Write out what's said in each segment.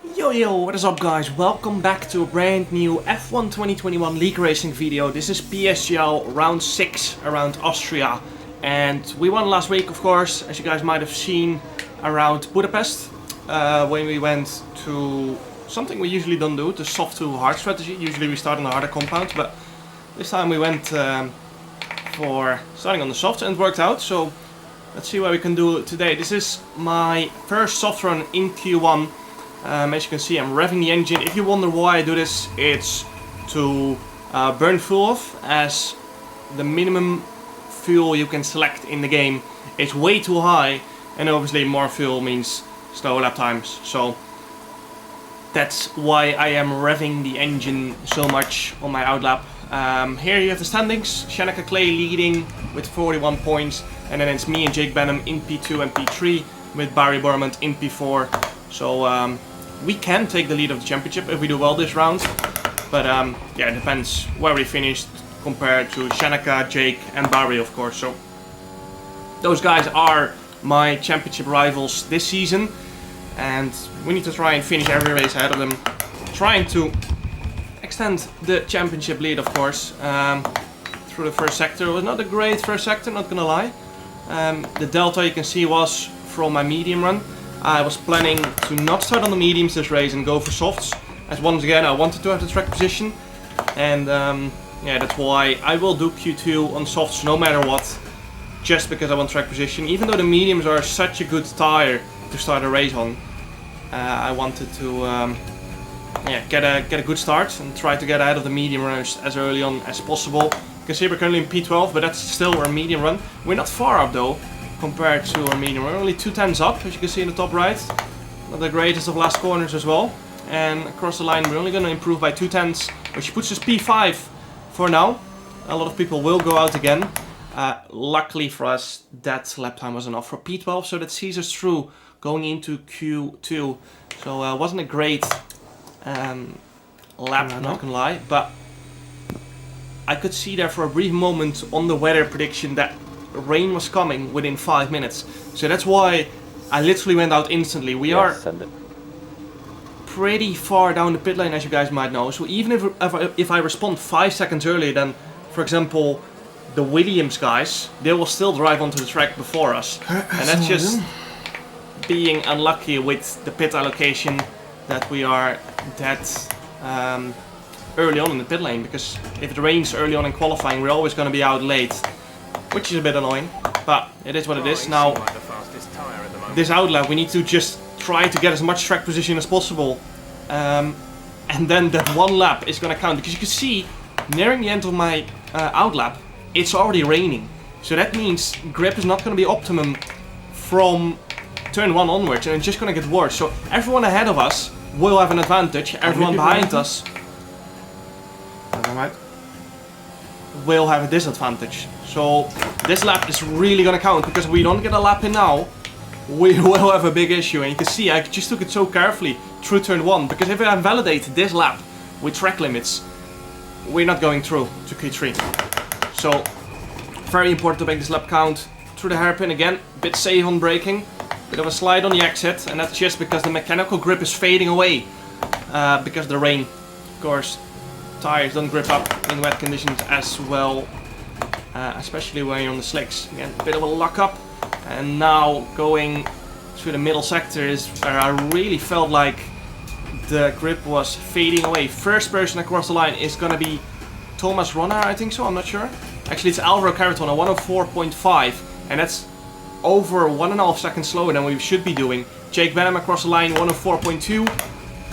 Yo, what is up guys? Welcome back to a brand new F1 2021 League Racing video. This is PSGL round 6 around Austria. And we won last week, of course, as you guys might have seen, around Budapest. When we went to something we usually don't do, the soft to hard strategy. Usually we start on the harder compound, but this time we went for starting on the soft and it worked out. So let's see what we can do today. This is my first soft run in Q1. As you can see, I'm revving the engine. If you wonder why I do this, it's to burn fuel off, as the minimum fuel you can select in the game is way too high, and obviously more fuel means slower lap times. So that's why I am revving the engine so much on my outlap. Here you have the standings. Shanika Clay leading with 41 points, and then it's me and Jake Benham in P2 and P3 with Barry Bormant in P4. So we can take the lead of the championship if we do well this round, but yeah, it depends where we finished compared to Shanika, Jake and Barry, of course. So those guys are my championship rivals this season, and we need to try and finish every race ahead of them, trying to extend the championship lead, of course. Through the first sector, it was not a great first sector, not gonna lie. The delta you can see was from my medium run. I was planning to not start on the mediums this race and go for softs, as once again I wanted to have the track position, and yeah, that's why I will do Q2 on softs no matter what, just because I want track position. Even though the mediums are such a good tire to start a race on, I wanted to yeah, get a good start and try to get ahead of the medium runners as early on as possible. You can see we're currently in P12, but that's still our medium run. We're not far up though compared to our medium. We're only 2/10 up, as you can see in the top right. Not the greatest of last corners as well. And across the line we're only going to improve by 2/10, which puts us P5 for now. A lot of people will go out again. Luckily for us, that lap time was enough for P12, so that sees us through going into Q2. So it wasn't a great lap, not gonna lie, but I could see there for a brief moment on the weather prediction that rain was coming within 5 minutes. So that's why I literally went out instantly. We are pretty far down the pit lane, as you guys might know. So even if I respond 5 seconds earlier than, for example, the Williams guys, they will still drive onto the track before us. And that's just being unlucky with the pit allocation, that we are that early on in the pit lane. Because if it rains early on in qualifying, we're always going to be out late, which is a bit annoying, but it is what it is. Now, this outlap, we need to just try to get as much track position as possible, and then that one lap is going to count, because you can see nearing the end of my outlap, it's already raining. So that means grip is not going to be optimum from turn 1 onwards, and it's just going to get worse. So everyone ahead of us will have an advantage, everyone behind us will have a disadvantage. So this lap is really gonna count, because if we don't get a lap in now, we will have a big issue. And you can see I just took it so carefully through turn 1, because if I invalidate this lap with track limits, we're not going through to Q3. So very important to make this lap count. Through the hairpin again, a bit safe on braking, bit of a slide on the exit, and that's just because the mechanical grip is fading away because of the rain. Of course, tires don't grip up in wet conditions as well, especially when you're on the slicks. Again, a bit of a lock up, and now going through the middle sector is where I really felt like the grip was fading away. First person across the line is going to be Thomas Ronner, I think so, I'm not sure. Actually, it's Alvaro Caraton, a 104.5, and that's over 1.5 seconds slower than we should be doing. Jake Benham across the line, 104.2,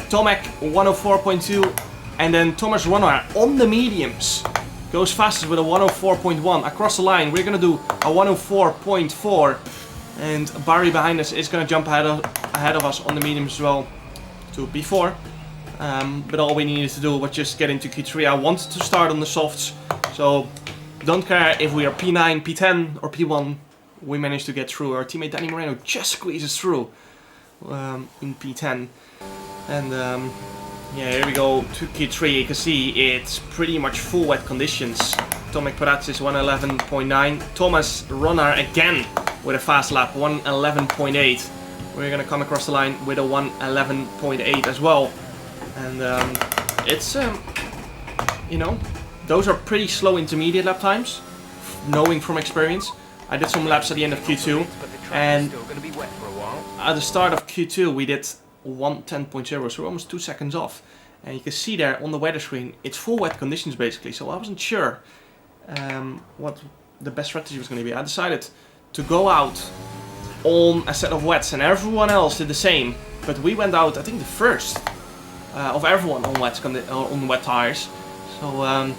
Tomek 104.2, and then Thomas Ronner on the mediums goes fastest with a 104.1. Across the line, we're going to do a 104.4. And Barry behind us is going to jump ahead of us on the mediums as well to P4. But all we needed to do was just get into Q3. I wanted to start on the softs, so don't care if we are P9, P10 or P1. We managed to get through. Our teammate Danny Moreno just squeezes through in P10. And yeah, here we go to Q3. You can see it's pretty much full wet conditions. Tomek Paratsis 111.9. Thomas Ronner again with a fast lap, 111.8. we're gonna come across the line with a 1:11.8 as well. And it's, you know, those are pretty slow intermediate lap times, knowing from experience. I did some laps at the end of Q2, and at the start of Q2 we did 1:10.0, so we're almost 2 seconds off. And you can see there on the weather screen, it's full wet conditions basically, so I wasn't sure what the best strategy was going to be. I decided to go out on a set of wets, and everyone else did the same, but we went out, I think, the first of everyone on wet tires. So I'm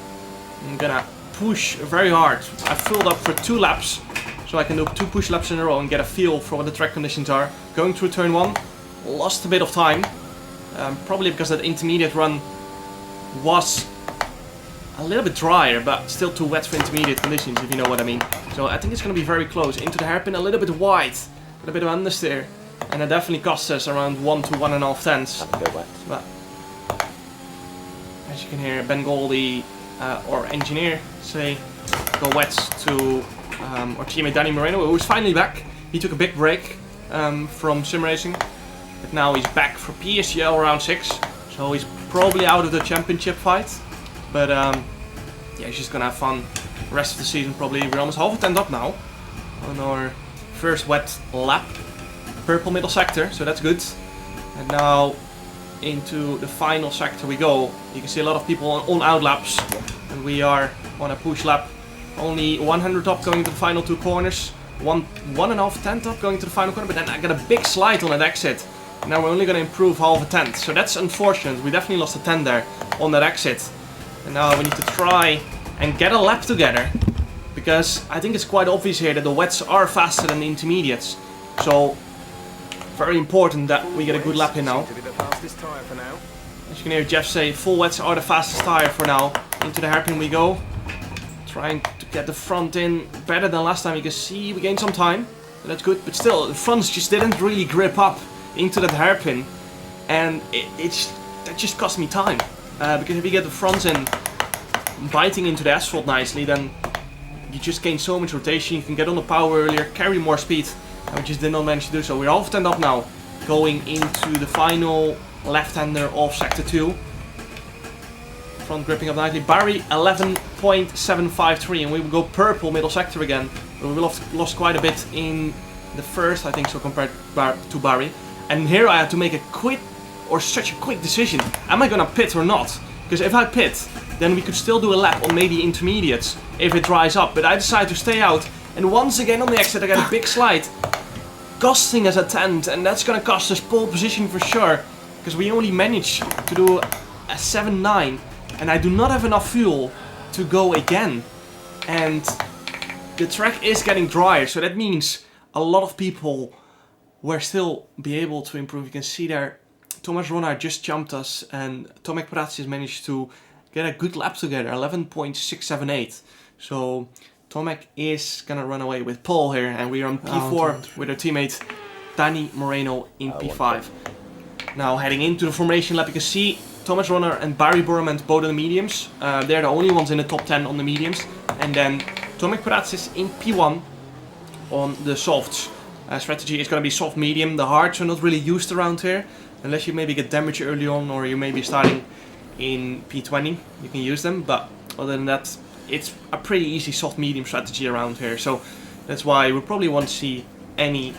gonna push very hard. I filled up for 2 laps, so I can do 2 push laps in a row and get a feel for what the track conditions are. Going through turn 1, lost a bit of time, probably because that intermediate run was a little bit drier, but still too wet for intermediate conditions, if you know what I mean. So I think it's going to be very close. Into the hairpin, a little bit wide, with a bit of understeer, and it definitely cost us around 1 to 1.5 tenths. But as you can hear, Ben Goldie, our engineer, say go wet to our teammate Danny Moreno, who is finally back. He took a big break from sim racing, but now he's back for PSGL round 6, so he's probably out of the championship fight. But yeah, he's just gonna have fun the rest of the season probably. We're almost half a tent up now on our first wet lap. Purple middle sector, so that's good. And now into the final sector we go. You can see a lot of people on out laps, and we are on a push lap. Only 100 up going to the final 2 corners. 1.5 tenth up going to the final corner, but then I got a big slide on that exit. Now we're only gonna improve half a tenth, so that's unfortunate. We definitely lost a tenth there on that exit. And now we need to try and get a lap together, because I think it's quite obvious here that the wets are faster than the intermediates. So very important that we get a good lap in now. As you can hear Jeff say, full wets are the fastest tire for now. Into the hairpin we go. Trying to get the front in better than last time. You can see we gained some time, so that's good. But still, the fronts just didn't really grip up into that hairpin, and that just cost me time. Because if you get the fronts in biting into the asphalt nicely, then you just gain so much rotation. You can get on the power earlier, carry more speed, and we just did not manage to do so. We're half tent up now, going into the final left-hander of sector 2. Front gripping up nicely. Barry 11.753, and we will go purple middle sector again. But we lost quite a bit in the first, I think so, compared to Barry. And here I had to make a quick decision. Am I gonna pit or not? Because if I pit, then we could still do a lap on maybe intermediates if it dries up. But I decided to stay out, and once again on the exit I got a big slide, costing us a tenth, and that's gonna cost us pole position for sure, because we only managed to do a 7.9, and I do not have enough fuel to go again. And the track is getting drier, so that means a lot of people will still be able to improve. You can see there Thomas Ronard just jumped us, and Tomek Pracis managed to get a good lap together, 11.678. So Tomek is gonna run away with pole here, and we are on P4 with our teammate Danny Moreno in P5. Now heading into the formation lap, you can see Thomas Ronner and Barry Burman both in the mediums. They're the only ones in the top 10 on the mediums. And then Tomek Pracis in P1 on the softs. Strategy is going to be soft medium. The hards are not really used around here, unless you maybe get damage early on, or you may be starting in P20. You can use them, but other than that, it's a pretty easy soft medium strategy around here. So that's why we probably won't see any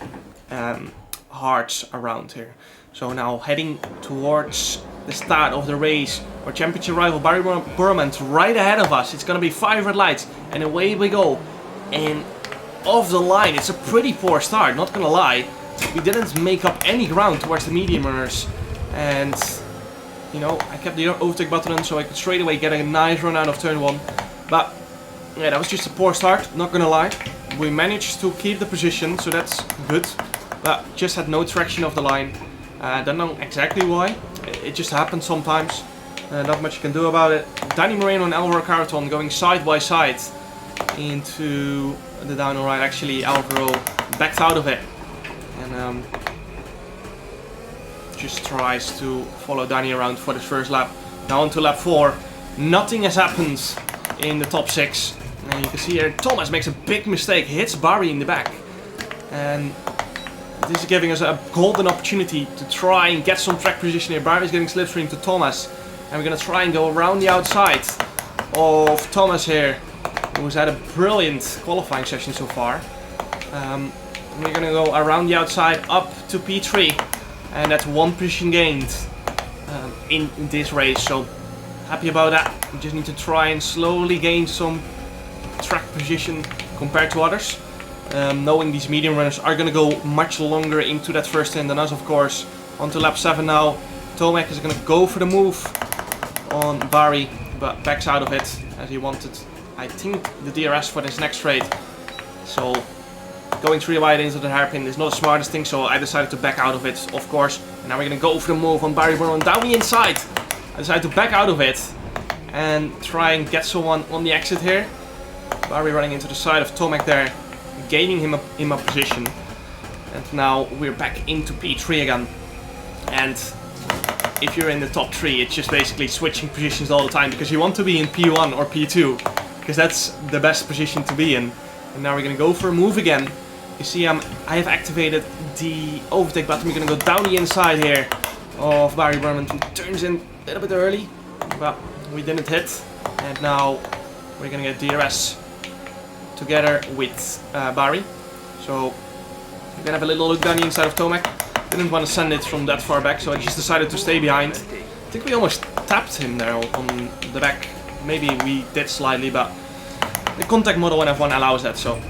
hards around here. So now heading towards the start of the race, our championship rival Barry Burman's right ahead of us. It's going to be 5 red lights, and away we go. And off the line, it's a pretty poor start, not gonna lie. We didn't make up any ground towards the medium runners, and you know, I kept the overtake button on so I could straight away get a nice run out of turn 1. But yeah, that was just a poor start, not gonna lie. We managed to keep the position, so that's good, but just had no traction off the line. Don't know exactly why, it just happens sometimes. Not much you can do about it. Danny Moreno and Alvaro Carreton going side by side into the downhill ride. Actually, Alvaro backed out of it and just tries to follow Danny around for this first lap. Now onto lap 4. Nothing has happened in the top 6. And you can see here Thomas makes a big mistake, hits Barry in the back. And this is giving us a golden opportunity to try and get some track position here. Barry's getting slipstream to Thomas, and we're gonna try and go around the outside of Thomas here, who's had a brilliant qualifying session so far. We're gonna go around the outside up to P3, and that's 1 position gained in this race, so happy about that. We just need to try and slowly gain some track position compared to others. Knowing these medium runners are gonna go much longer into that first turn than us, of course. On to lap 7 now. Tomek is gonna go for the move on Barry, but backs out of it as he wanted, I think, the DRS for this next straight. So going 3 wide into the hairpin is not the smartest thing, so I decided to back out of it, of course. And now we're gonna go for the move on Barry Burman down the inside. I decided to back out of it and try and get someone on the exit here. Barry running into the side of Tomek there, gaining him in my position. And now we're back into P3 again. And if you're in the top 3, it's just basically switching positions all the time, because you want to be in P1 or P2, because that's the best position to be in. And now we're gonna go for a move again. You see, I have activated the overtake button. We're gonna go down the inside here of Barry Burman, who turns in a little bit early, but we didn't hit. And now we're gonna get DRS together with Barry. So we're gonna have a little look down the inside of Tomek. Didn't want to send it from that far back, so I just decided to stay behind. I think we almost tapped him there on the back. Maybe we did slightly, but the contact model in F1 allows that. So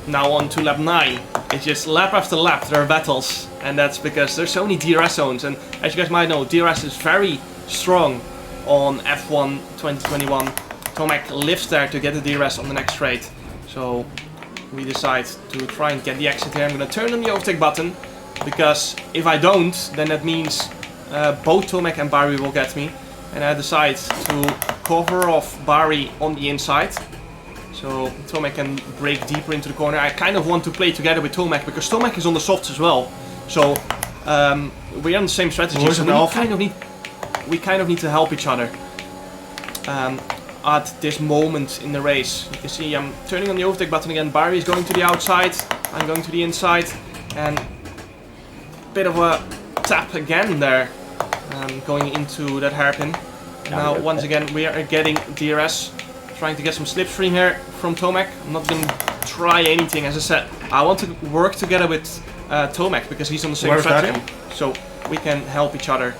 now on to lap 9. It's just lap after lap there are battles, and that's because there's so many DRS zones. And as you guys might know, DRS is very strong on F1 2021. Tomek lives there to get the DRS on the next straight. So we decide to try and get the exit here. I'm going to turn on the overtake button, because if I don't, then that means both Tomek and Barry will get me. And I decide to cover off Barry on the inside, so Tomek can break deeper into the corner. I kind of want to play together with Tomek, because Tomek is on the softs as well. So we're on the same strategy, so we kind of need to help each other at this moment in the race. You can see I'm turning on the overtake button again. Barry is going to the outside, I'm going to the inside, and bit of a tap again there, going into that hairpin. And now once again we are getting DRS, trying to get some slipstream here from Tomek. I'm not going to try anything, as I said. I want to work together with Tomek, because he's on the same strategy, so we can help each other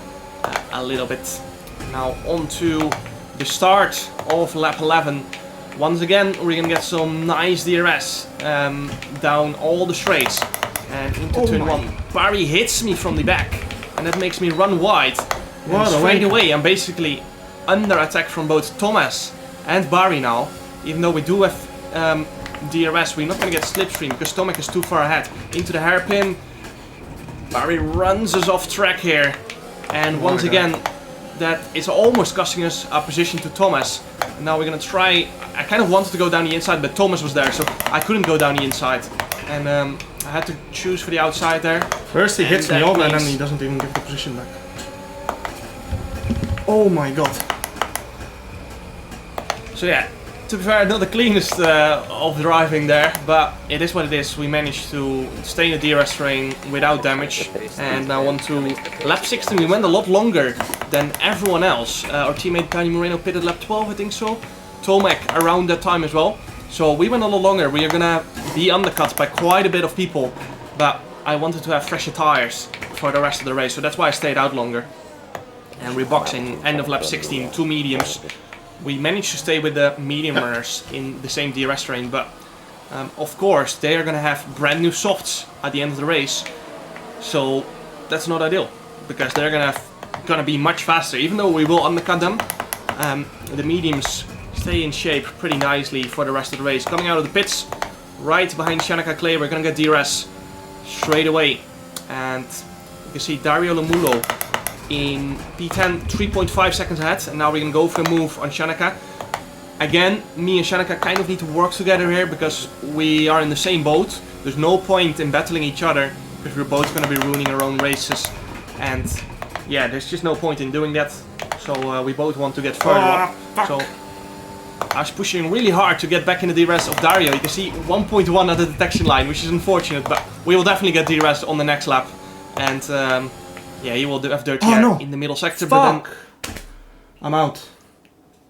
a little bit. Now on to the start of lap 11. Once again we're going to get some nice DRS down all the straights and into turn 1. Barry hits me from the back, and that makes me run wide. And straight away I'm basically under attack from both Thomas and Barry now. Even though we do have DRS, we're not going to get slipstream because Tomek is too far ahead. Into the hairpin. Barry runs us off track here. And once again, that is almost costing us our position to Thomas. And now we're going to try. I kind of wanted to go down the inside, but Thomas was there, so I couldn't go down the inside. And I had to choose for the outside there. First he hits me over, and then he doesn't even give the position back. Oh my god. So yeah, to be fair, not the cleanest of driving there, but it is what it is. We managed to stay in the DRS train without damage. And now on to lap 16. We went a lot longer than everyone else. Our teammate Danny Moreno pitted lap 12, I think so. Tomek around that time as well. So we went a lot longer. We are gonna be undercut by quite a bit of people, but I wanted to have fresher tires for the rest of the race, so that's why I stayed out longer. And we're boxing end of lap 16, 2 mediums. We managed to stay with the medium runners in the same DRS train, but of course they are gonna have brand new softs at the end of the race, so that's not ideal because they're gonna be much faster. Even though we will undercut them, the mediums stay in shape pretty nicely for the rest of the race. Coming out of the pits, right behind Shanika Clay, we're gonna get DRS straight away. And you can see Dario Lomulo in P10, 3.5 seconds ahead, and now we're gonna go for a move on Shanika. Again, me and Shanika kind of need to work together here because we are in the same boat. There's no point in battling each other because we're both gonna be ruining our own races. And yeah, there's just no point in doing that. So we both want to get further up. So I was pushing really hard to get back in the DRS of Dario. You can see 1.1 at the detection line, which is unfortunate, but we will definitely get DRS on the next lap. And yeah, he will have dirty air in the middle sector. Fuck. But then I'm out.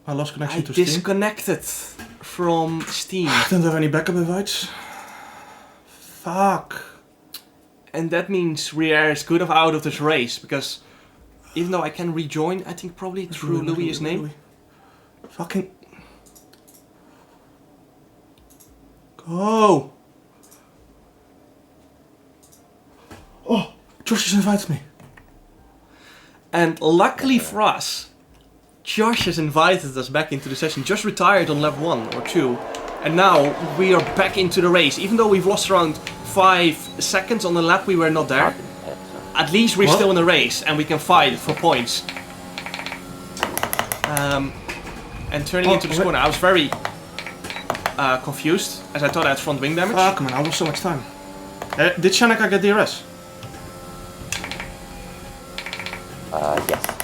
I lost connection to I Steam. disconnected from Steam. I don't have any backup invites. Fuck. And that means Rear is good of out of this race, because even though I can rejoin, I think probably through Louis' name. Louis. Fucking... Go! Oh! Josh has invited me. And luckily for us, Josh has invited us back into the session. Josh retired on lap 1 or 2. And now we are back into the race. Even though we've lost around 5 seconds on the lap, we were not there. At least we're still in the race and we can fight for points. And turning into this corner, I was very confused, as I thought I had front wing damage. Fuck man, I lost so much time. Did Shanaka get DRS? Yes.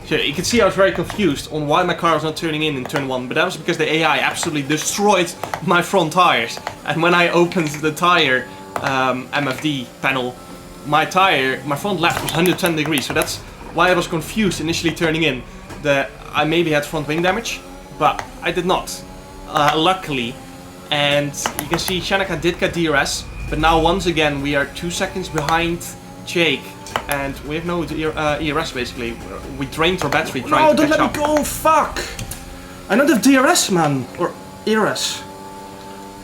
So you can see I was very confused on why my car was not turning in turn 1, but that was because the AI absolutely destroyed my front tires. And when I opened the tire MFD panel, my front left was 110 degrees, so that's why I was confused initially turning in. That I maybe had front wing damage, but I did not, luckily. And you can see Shanaka did get DRS, but now once again we are 2 seconds behind Jake. And we have no ERS basically. We drained our battery trying to catch up. No, don't let me go, fuck! I don't have DRS, man. Or ERS.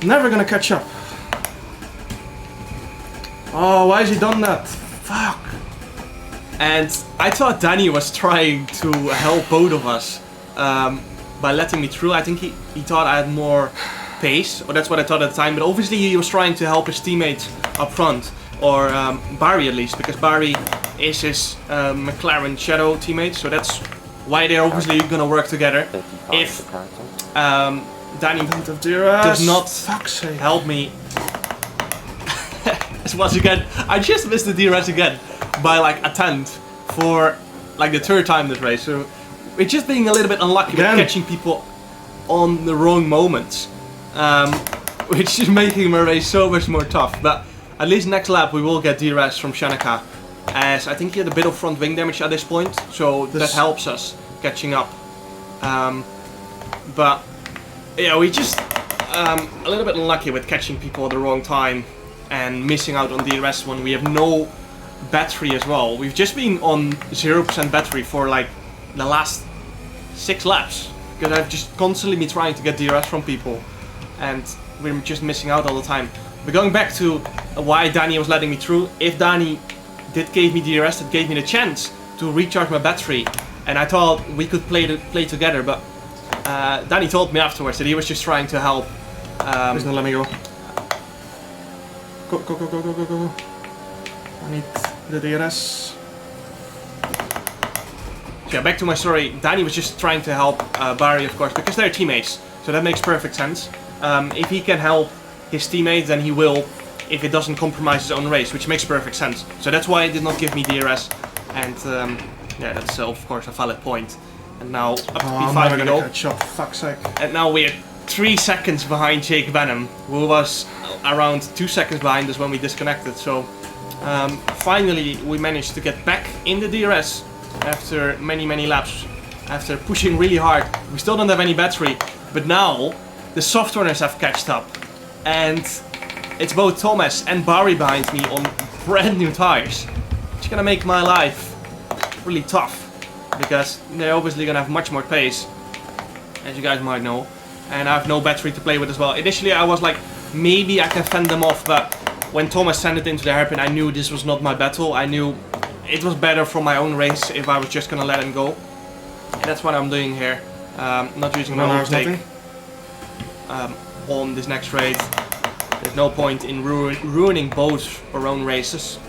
Never gonna catch up. Oh, why has he done that? Fuck. And I thought Danny was trying to help both of us by letting me through. I think he thought I had more pace, or that's what I thought at the time. But obviously he was trying to help his teammates up front. Or Barry at least, because Barry is his McLaren Shadow teammate, so that's why they're obviously gonna work together. If Danny does not help me, once again, I just missed the DRS again by like a tenth for like the 3rd time this race. So we're just being a little bit unlucky with catching people on the wrong moments, which is making my race so much more tough. But at least next lap we will get DRS from Shanaka, as I think he had a bit of front wing damage at this point, so that helps us catching up. But yeah, we just a little bit unlucky with catching people at the wrong time and missing out on DRS when we have no battery as well. We've just been on 0% battery for like the last 6 laps, because I've just constantly been trying to get DRS from people and we're just missing out all the time. But going back to why Danny was letting me through, if Danny did give me DRS, that gave me the chance to recharge my battery, and I thought we could play together. But Danny told me afterwards that he was just trying to help. Please don't let me go. Go, go, go, go, go, go, go. I need the DRS. So yeah, back to my story. Danny was just trying to help Barry, of course, because they're teammates. So that makes perfect sense. If he can help his teammates, then he will, if it doesn't compromise his own race, which makes perfect sense. So that's why he did not give me DRS, and yeah, that's of course a valid point. And now up to P5 we go. Catch up, fuck's sake. And now we're 3 seconds behind Jake Benham, who was around 2 seconds behind us when we disconnected. So finally we managed to get back in the DRS after many laps, after pushing really hard. We still don't have any battery, but now the soft runners have catched up. And it's both Thomas and Barry behind me on brand new tires. It's gonna make my life really tough, because they're obviously gonna have much more pace, as you guys might know. And I have no battery to play with as well. Initially I was like, maybe I can fend them off, but when Thomas sent it into the hairpin, I knew this was not my battle. I knew it was better for my own race if I was just gonna let him go. And that's what I'm doing here. Not using my overtake on this next race. There's no point in ruining both our own races,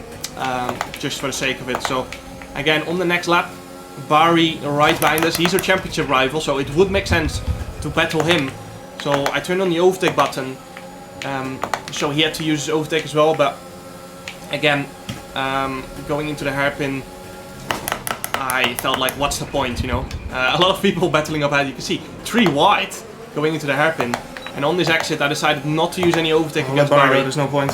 just for the sake of it. So again, on the next lap, Barry right behind us. He's our championship rival, so it would make sense to battle him. So I turned on the overtake button, so he had to use his overtake as well. But again, going into the hairpin, I felt like, what's the point, you know? A lot of people battling up ahead. You can see 3 wide going into the hairpin. And on this exit, I decided not to use any overtake against Barry. There's no point.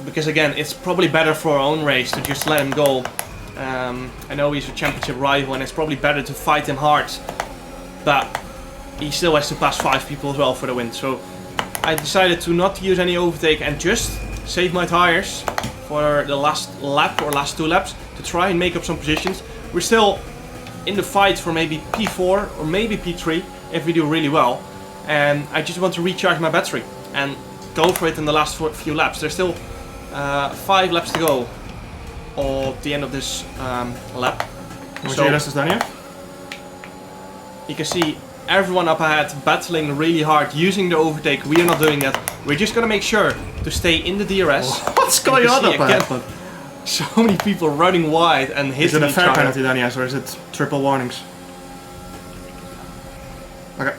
Because again, it's probably better for our own race to just let him go. I know he's a championship rival and it's probably better to fight him hard. But he still has to pass 5 people as well for the win. So I decided to not use any overtake and just save my tires for the last lap or last 2 laps to try and make up some positions. We're still in the fight for maybe P4 or maybe P3 if we do really well. And I just want to recharge my battery and go for it in the last few laps. There's still 5 laps to go at the end of this lap. Which ALS is done here? You can see everyone up ahead battling really hard, using the overtake. We are not doing that. We're just gonna make sure to stay in the DRS. What's going on up ahead? So many people running wide and hitting each other. Is it a fair penalty then, yes, or is it triple warnings? Okay.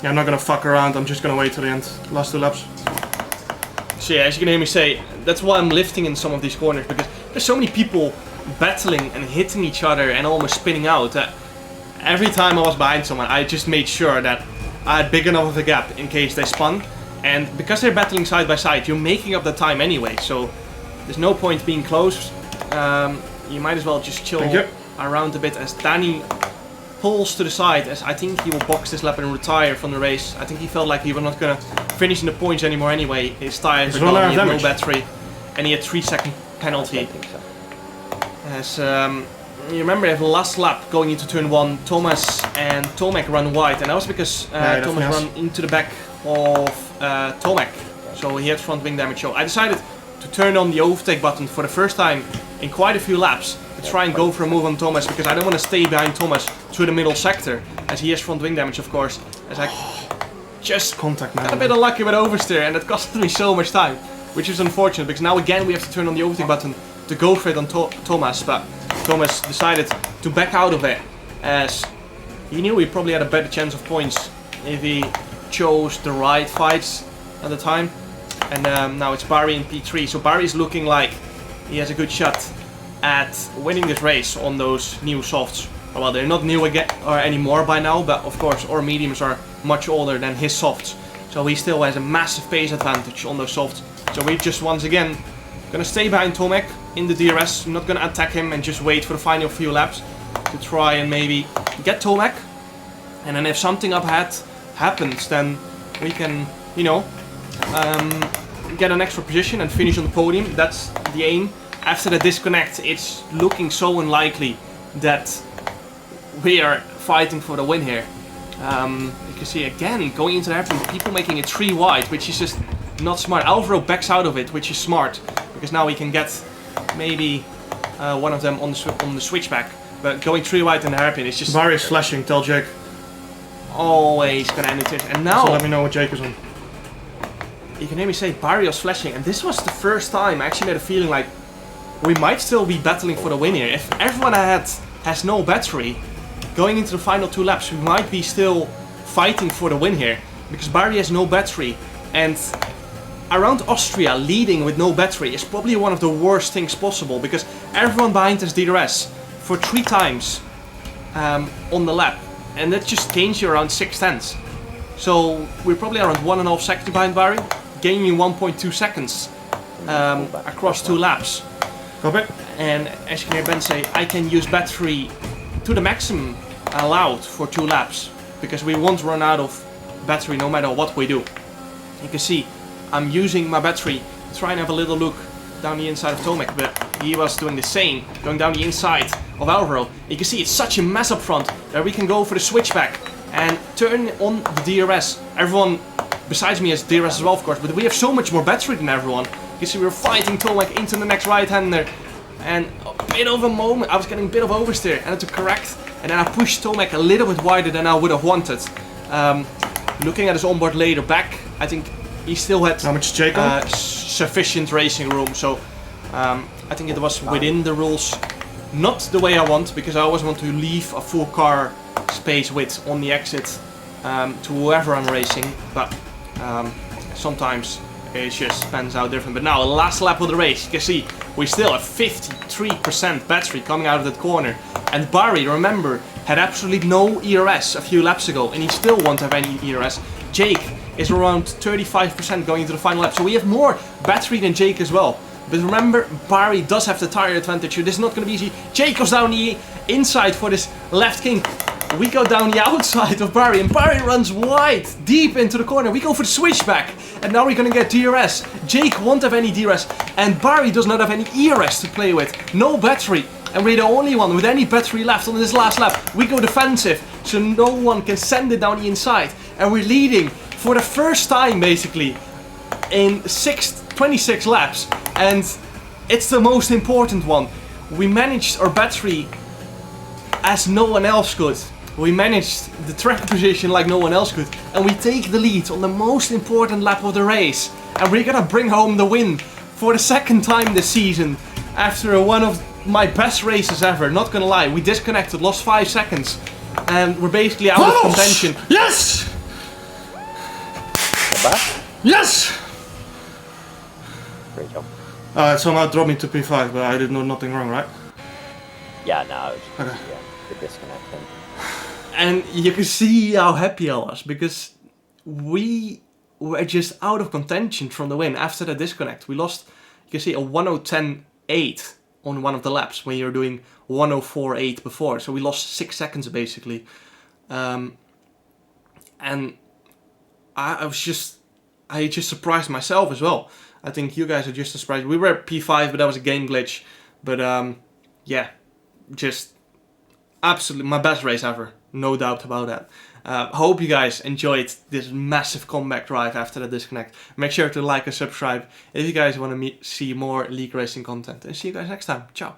Yeah, I'm not gonna fuck around, I'm just gonna wait till the end. Last 2 laps. So yeah, as you can hear me say, that's why I'm lifting in some of these corners, because there's so many people battling and hitting each other and almost spinning out that every time I was behind someone, I just made sure that I had big enough of a gap in case they spun. And because they're battling side by side, you're making up the time anyway, so there's no point being close. You might as well just chill around a bit as Danny pulls to the side, as I think he will box this lap and retire from the race. I think he felt like he was not gonna finish in the points anymore anyway. His tires were gone, he had no battery, and he had 3-second penalty. I think so. As you remember, the last lap going into turn 1, Thomas and Tomek run wide, and that was because Thomas ran into the back of Tomek, so he had front wing damage. So I decided to turn on the overtake button for the first time in quite a few laps to try and go for a move on Thomas, because I don't want to stay behind Thomas through the middle sector, as he has front wing damage, of course. As I just got a bit unlucky with oversteer, and it cost me so much time, which is unfortunate, because now again we have to turn on the overtake button to go for it on Thomas, but Thomas decided to back out of it, as he knew he probably had a better chance of points if he chose the right fights at the time. And now it's Barry in P3, so Barry's looking like he has a good shot at winning this race on those new softs. Well, they're not new again or anymore by now, but of course our mediums are much older than his softs, so he still has a massive pace advantage on those softs. So we just once again gonna stay behind Tomek in the DRS. I'm not gonna attack him and just wait for the final few laps to try and maybe get Tomek, and then if something up ahead happens, then we can, you know, get an extra position and finish on the podium. That's the aim. After the disconnect, it's looking so unlikely that we are fighting for the win here. You can see again going into the hairpin, people making it 3 wide, which is just not smart. Alvaro backs out of it, which is smart, because now we can get maybe one of them on the switchback. But going 3 wide in the hairpin is just... Barry is flashing, tell Jake. Always gonna end it. And now... So let me know what Jake is on. You can hear me say Barry was flashing, and this was the first time I actually had a feeling like we might still be battling for the win here. If everyone ahead has no battery, going into the final 2 laps, we might be still fighting for the win here, because Barry has no battery, and around Austria leading with no battery is probably one of the worst things possible, because everyone behind has DRS for 3 times on the lap, and that just gains you around 6/10. So we're probably around 1.5 seconds behind Barry, gaining 1.2 seconds across 2 laps. Copy. And as you can hear Ben say, I can use battery to the maximum allowed for 2 laps, because we won't run out of battery no matter what we do. You can see I'm using my battery to try and have a little look down the inside of Tomek, but he was doing the same, going down the inside of Alvaro. You can see it's such a mess up front that we can go for the switchback and turn on the DRS. Everyone besides me has DRS as well, of course, but we have so much more battery than everyone. You can see we're fighting Tomek into the next right-hander, and a bit of a moment, I was getting a bit of oversteer, and I had to correct, and then I pushed Tomek a little bit wider than I would have wanted. Looking at his onboard later back, I think he still had sufficient racing room, so I think it was within the rules. Not the way I want, because I always want to leave a full car space width on the exit to whoever I'm racing, but sometimes it just pans out different. But now, last lap of the race, you can see we still have 53% battery coming out of that corner. And Barry, remember, had absolutely no ERS a few laps ago, and he still won't have any ERS. Jake is around 35% going into the final lap, so we have more battery than Jake as well. But remember, Barry does have the tire advantage, so this is not going to be easy. Jake goes down the inside for this left king. We go down the outside of Barry, and Barry runs wide, deep into the corner. We go for the switchback, and now we're going to get DRS. Jake won't have any DRS, and Barry does not have any ERS to play with. No battery, and we're the only one with any battery left on this last lap. We go defensive, so no one can send it down the inside. And we're leading for the first time, basically, in 26 laps. And it's the most important one. We managed our battery as no one else could. We managed the track position like no one else could. And we take the lead on the most important lap of the race. And we're gonna bring home the win for the second time this season. After one of my best races ever, not gonna lie. We disconnected, lost 5 seconds. And we're basically out of contention. Yes! Back? Yes! Great job. It somehow dropped me to P5, but I did nothing wrong, right? Yeah, no, it's just, Okay. yeah, the disconnecting. And you can see how happy I was, because we were just out of contention from the win after the disconnect. We lost, you can see, a 1:10.8 on one of the laps when you're doing 1:04.8 before. So we lost 6 seconds basically. And I just surprised myself as well. I think you guys are just as surprised. We were at P5, but that was a game glitch. But yeah, just absolutely my best race ever. No doubt about that. Hope you guys enjoyed this massive comeback drive after the disconnect. Make sure to like and subscribe if you guys want to see more league racing content. And see you guys next time. Ciao.